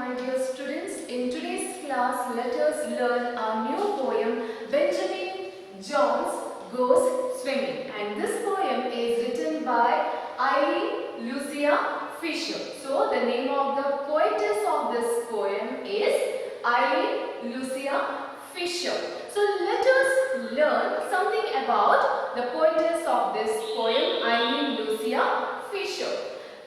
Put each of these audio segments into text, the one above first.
my dear students. In today's class, let us learn a new poem, Benjamin Jones Goes Swimming. And this poem is written by Eileen Lucia Fisher. So, the name of the poetess of this poem is Eileen Lucia Fisher. So, let us learn something about the poetess of this poem, Eileen Lucia Fisher.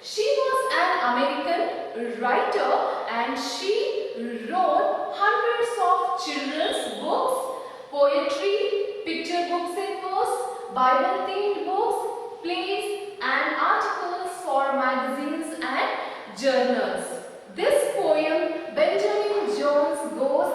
She was an American writer and she wrote hundreds of children's books, poetry, picture books in verse, Bible themed books, plays and articles for magazines and journals. This poem, Benjamin Jones Goes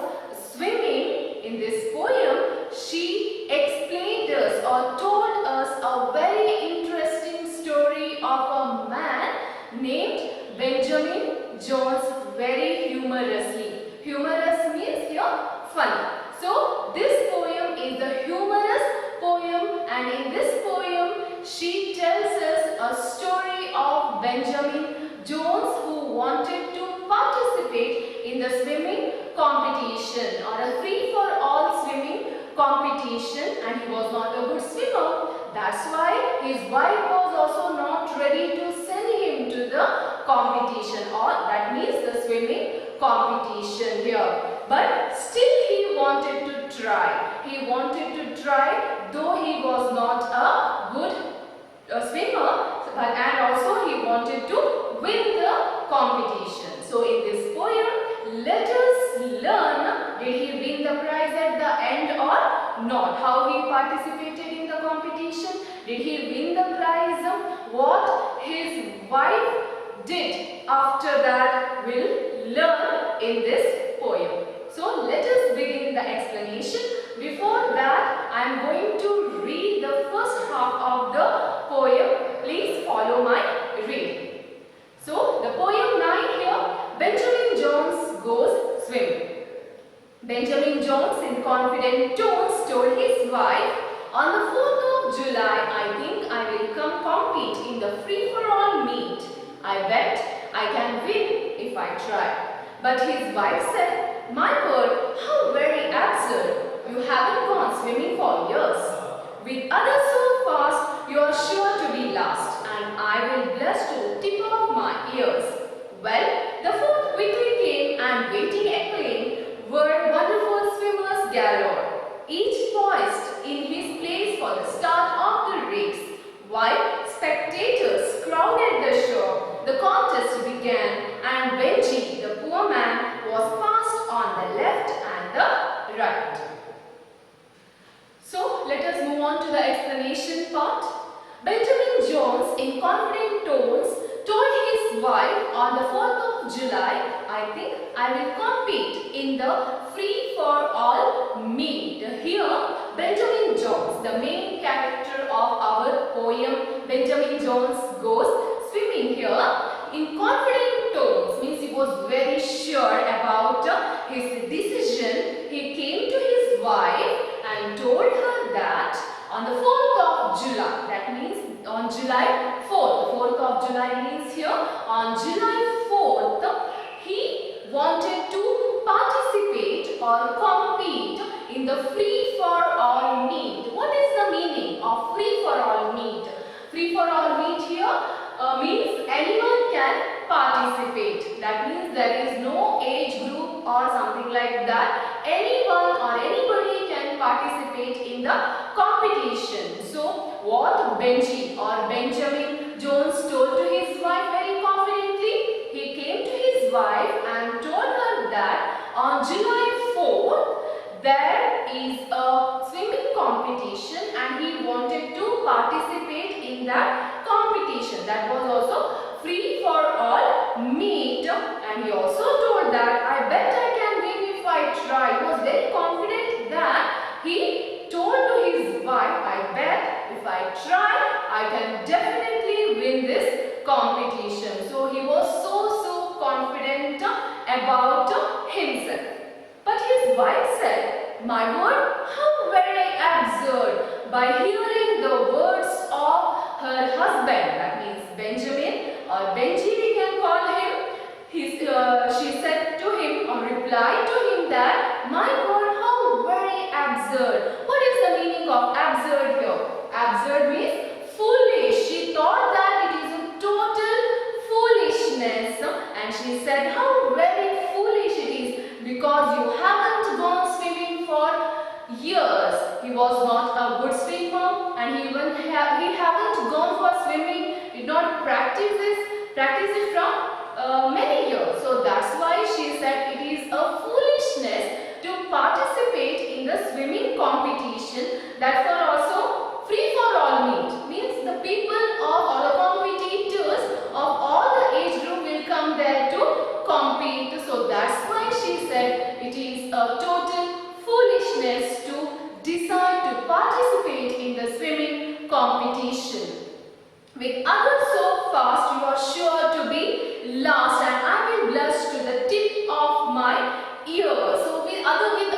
Swimming, in this poem she explained us or told us a very interesting story of a man named Benjamin Jones, very humorously. Humorous means here funny. So this poem is a humorous poem, and in this poem she tells us a story of Benjamin Jones who wanted to participate in the swimming competition or a free-for-all swimming competition, and he was not a good swimmer. That's why his wife was also not ready to send him to the competition, or that means the swimming competition here. But still he wanted to try. He wanted to try, though he was not a good swimmer, but and also he wanted to win the competition. So in this poem, let us learn, did he win the prize at the end or not? How he participated in the competition? Did he win the prize? What his wife did after that we'll learn in this poem. So let us begin the explanation. Before that, I am going to read the first half of the poem. Please follow my reading. So the poem 9 here, Benjamin Jones Goes Swimming. Benjamin Jones in confident tones told his wife, "On the 4th of July, I think I will come compete in the free-for-all meet. I bet I can win if I try." But his wife said, "My word, how very absurd. You haven't gone swimming for years. With others so fast, you are sure to be last, and I will blush to tip off my ears." Well, the 4th quickly came, and waiting acclaim were wonderful swimmers galore, each poised in his place for the start of the race. While spectators crowded the shore, the contest began, and Benji, the poor man, was passed on the left and the right. So, let us move on to the explanation part. Benjamin Jones, in confident tones, told his wife, "On the 4th of July, I think I will compete in the free-for-all meet." Here, Benjamin Jones, the main character of our poem, Benjamin Jones Goes Swimming, here, in confident tones, means he was very sure about his decision. He came to his wife and told her that on the 4th of July, that means on July 4th, the 4th of July means here, on July 4th, he wanted to participate or compete in the free-for-all meet. What is the meaning of free-for-all meet? Free-for-all meet here means anyone can participate. That means there is no age group or something like that. Anyone or anybody can participate in the competition. So, what Benji or Benjamin Jones told to his wife very confidently, he came to his wife and told her that on July 4th, there is a swimming competition and he wanted to participate in that competition. That was also free for all meet, and he also told that, "I bet I can win if I try." He was very confident that he told to his wife, "I bet if I try, I can definitely win this competition." So he was so confident about himself. But his wife said, "My word, how very absurd." By hearing the words of her husband, that means Benjamin or Benji we can call him, she said replied to him that, "My God, how very absurd." What is the meaning of absurd here? Absurd means foolish. She thought that it is a total foolishness, and she said how very foolish it is because you haven't gone swimming for years. He was not a good swimmer, and he haven't gone for swimming, did not practice it from many years. So that's why she said it is a foolishness to participate in the swimming competition that were also free for all means the people of or the competitors of all the age group will come there to compete. So that's why she said it is a total foolishness to decide to participate in the swimming competition. With others so fast, you are sure to be last, and I will blush to the tip of my ear. So with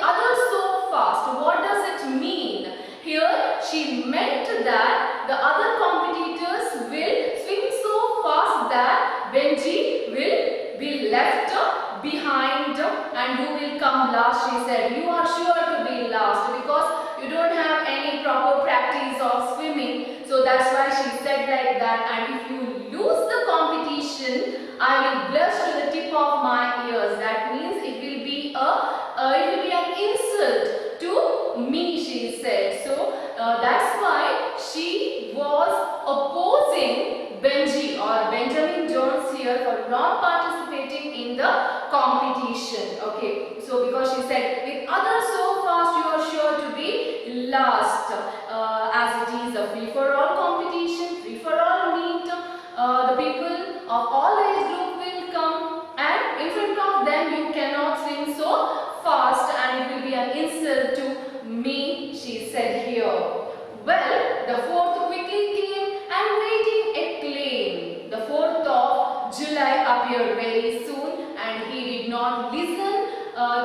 others so fast, what does it mean? Here she meant that the other competitors will swim so fast that Benji will be left behind and you will come last. She said you are sure to be last because you don't have any proper practice of swimming. So that's why she said like that, and if you lose the competition, I will blush to the tip of my ears. That means it will be an insult to me, she said. So that's why she was opposing Benji or Benjamin Jones here for not participating in the competition. Okay, so because she said with others so fast, you are sure to be last, as it is a free for all competition, free for all meet. The people of all age group will come, and in front of them you cannot swim so fast, and it will be an insult to me, she said here. Well, the 4th quickly came and waiting acclaim. The 4th of July appeared very soon, and he did not listen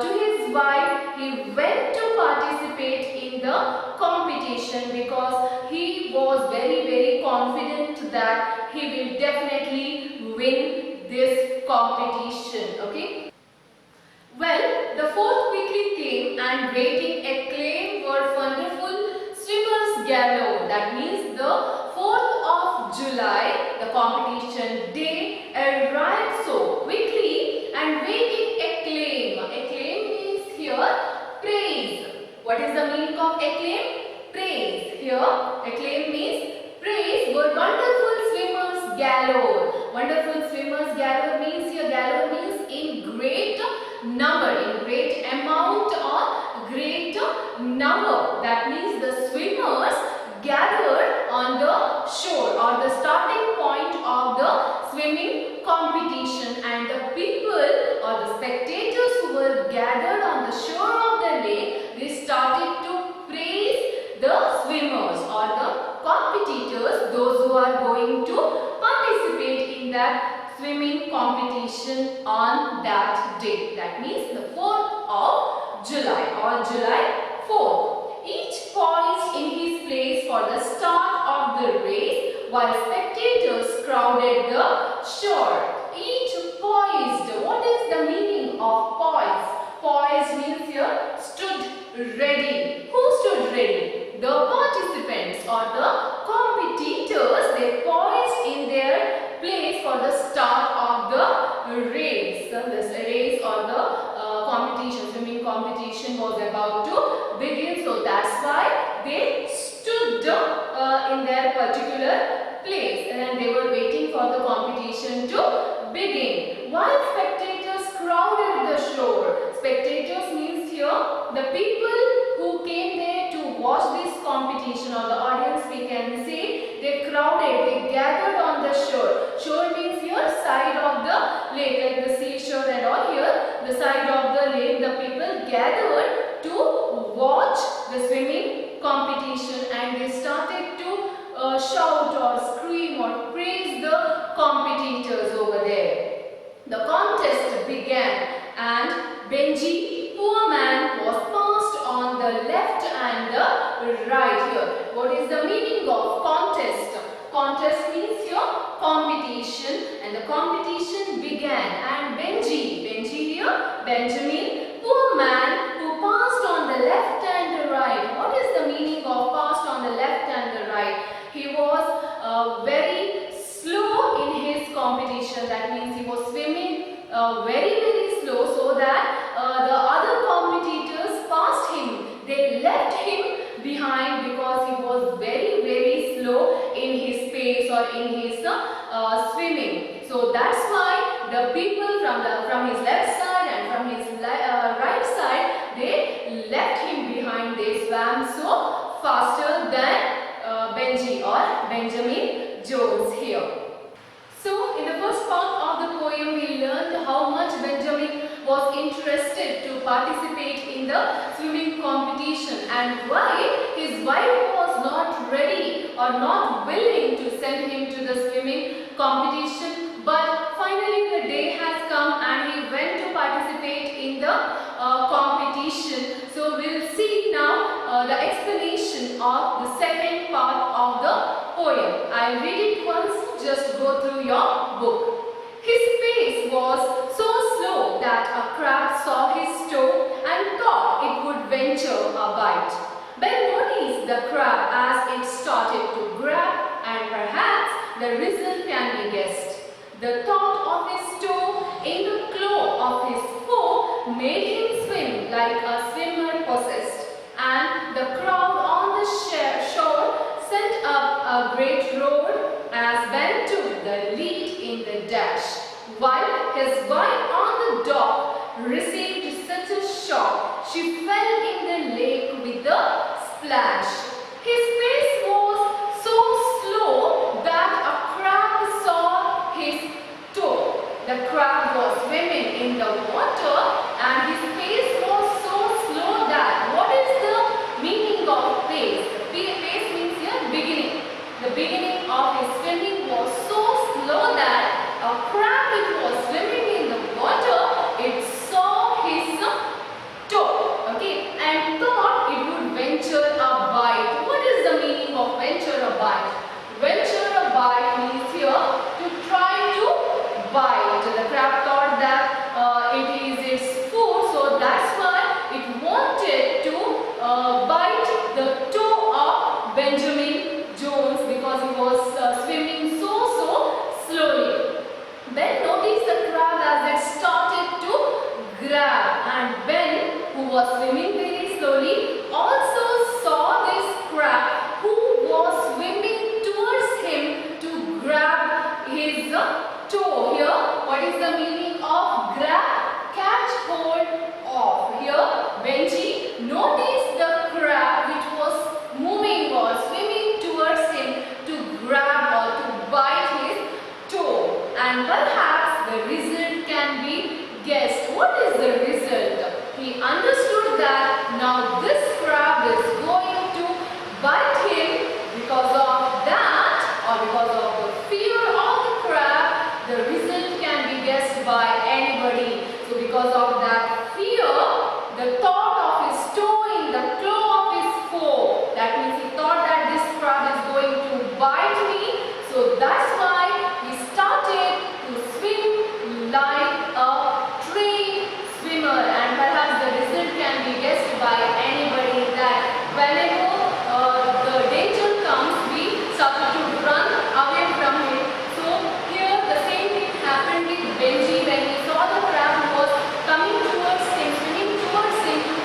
to his wife. He went to participate in the competition because he was very confident that he will definitely win this competition. Okay. Well, the 4th quickly came and waiting acclaim were wonderful swimmers galore. That means the 4th of July, the competition day, arrived so quickly and waiting acclaim. Acclaim means here praise. What is the meaning of acclaim? Praise. Here acclaim means praise were wonderful swimmers galore. Wonderful swimmers galore means here galore means in great number, in great amount or great number. That means the swimmers gathered on the shore or the starting point of the swimming competition, and the people or the spectators who were gathered on the shore of the lake, they started to praise the swimmers or the competitors, those who are going to participate in that swimming competition on that day. That means the 4th of July or July 4th. Each poised in his place for the start of the race while spectators crowded the shore. Each poised. What is the meaning of poised? Poised means here stood ready. Who stood ready? The participants or the competitors, they poised in their place for the start of the race. This race or the competition, swimming competition was about to begin. So that's why they stood in their particular place, and they were waiting for the competition to begin. While spectators crowded the shore. Spectators means here the people who came there to watch this competition, or the audience we can say, they crowded, they gathered on the shore. Shore means here side of the lake, like the seashore and all. Here the side of the lake, the people gathered to watch the swimming competition, and they started to shout or scream or praise the competitors over there. The contest began, and Benji, poor man, was passed on the left and the right here. What is the meaning of contest? Contest means here competition, and the competition began, and Benji here, Benjamin they left him behind because he was very, very slow in his pace or in his swimming. So that's why the people from his left side and from his right side, they left him behind. They swam so faster than Benji or Benjamin Jones here. So, in the first part of the poem, we learned how much Benjamin was interested to participate in the swimming competition and why his wife was not ready or not willing to send him to the swimming competition. But finally the day has come and he went to participate in the competition. So, we will see now the explanation of the second part of the poem. I'll read it once, just go through your book. His pace was so slow that a crab saw his toe and thought it would venture a bite. Ben noticed the crab as it started to grab, and perhaps the result can be guessed. The thought of his toe in the claw of his foe made him swim like a swimmer possessed, and the crowd on the shore sent up a great roar as Ben took the lead in the dash, while his wife on the dock received such a shock she fell in the lake with a splash. His pace was so slow that a crab saw his toe. The crab was swimming in the water and his pace was so slow that, what is the meaning of pace? Pace means here beginning. The beginning of his swimming was so slow that a crab which was swimming in the water, it saw his toe, okay, and thought it would venture a bite. What is the meaning of venture a bite? Venture a bite means here to try to bite. The crab thought that it is its food, so that's why it wanted to bite the toe of Benjamin Jones because he was swimming so slowly. Ben noticed the crab as it started to grab, and Ben, who was swimming very slowly, also saw this crab who was swimming towards him to grab his toe. Here, what is the meaning of grab? Catch hold of. Here, Benji noticed the crab which was moving or swimming towards him to grab or to bite his toe. And perhaps the result can be guessed. What is the result? He understood that now this crab is going to bite him. Because of that, or because of the fear of the crab, the result can be guessed by anybody. So because of that fear, the thought of his toe in the claw of his foe, that means he thought that this crab is going to bite me. So that's why he started to swim like a trained swimmer, and perhaps the result can be guessed by anybody that whenever the danger comes, we start to run away from it. So here the same thing happened with Benji when he saw the crab was coming towards him, swimming towards him.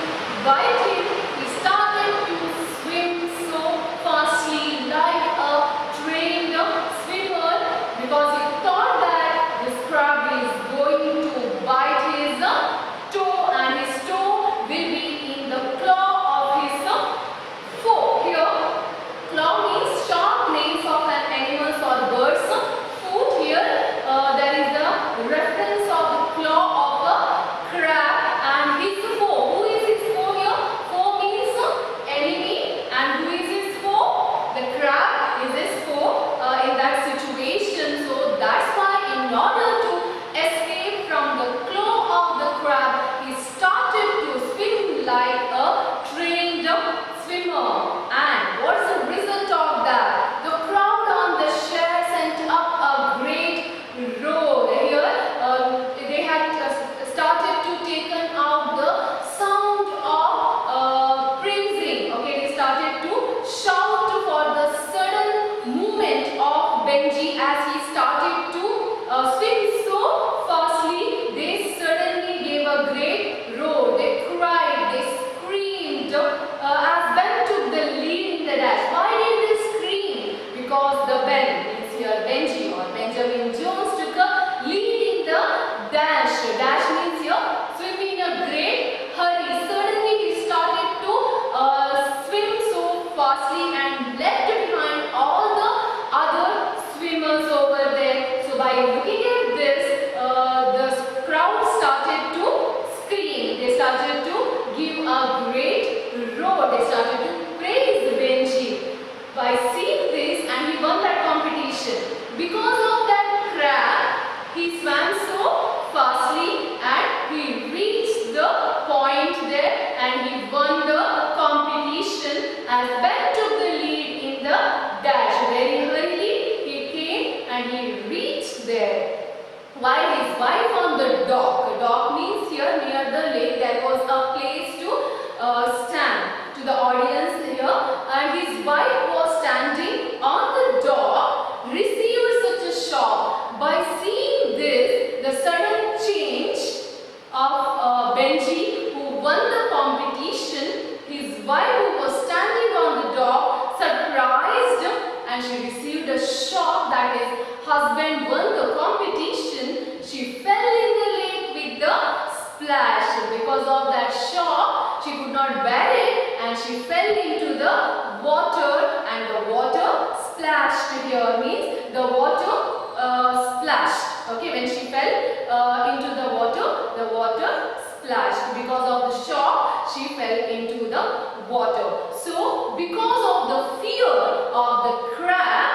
won the competition, his wife, who was standing on the dock, surprised him and she received a shock that his husband won the competition. She fell in the lake with the splash. Because of that shock, she could not bear it and she fell into the water, and the water splashed. Here means the water splashed. Okay, when she fell into the water splashed. Because of the shock, she fell into the water. So, because of the fear of the crab,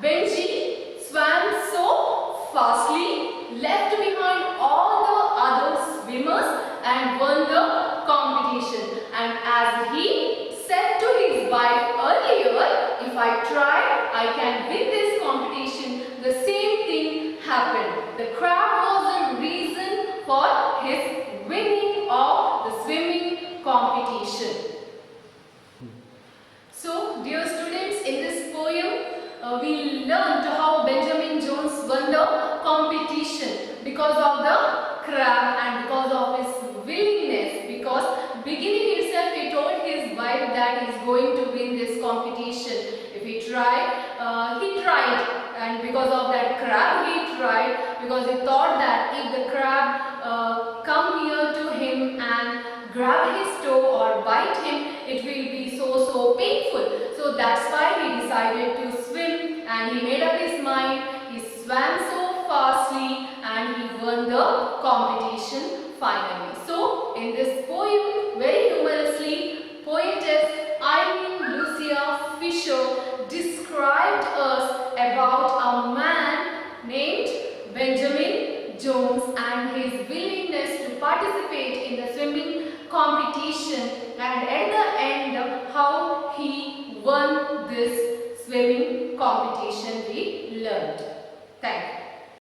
Benji swam so fastly, left behind all the other swimmers and won the competition. And as he said to his wife earlier, if I try, I can win this competition. The same thing happened. The crab was the reason for his winning of the swimming competition. So, dear students, in this poem, we learned how Benjamin Jones won the competition because of the crab and because of his willingness. Because beginning itself, he told his wife that he is going to win this competition. If he tried. And because of that crab, he tried, because he thought that if the crab come near to him and grab his toe or bite him, it will be so painful. So that's why he decided to swim, and he made up his mind. He swam so fastly and he won the competition finally. So in this poem, very humorously, poetess Eileen Lucia Fisher described us about a man named Benjamin Jones and his willingness to participate in the swimming competition, and at the end how he won this swimming competition we learned. Thank you.